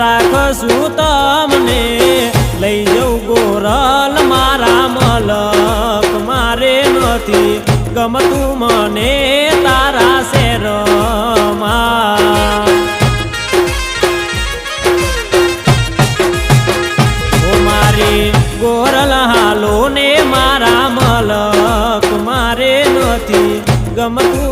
રાખશું તમને લઈ જઉં ગોરલ મારા મલક મારે નથી ગમતું મને તારા શેરમાં ઓ મારી ગોરલ હાલો ને મારા મલક મારે નથી ગમતું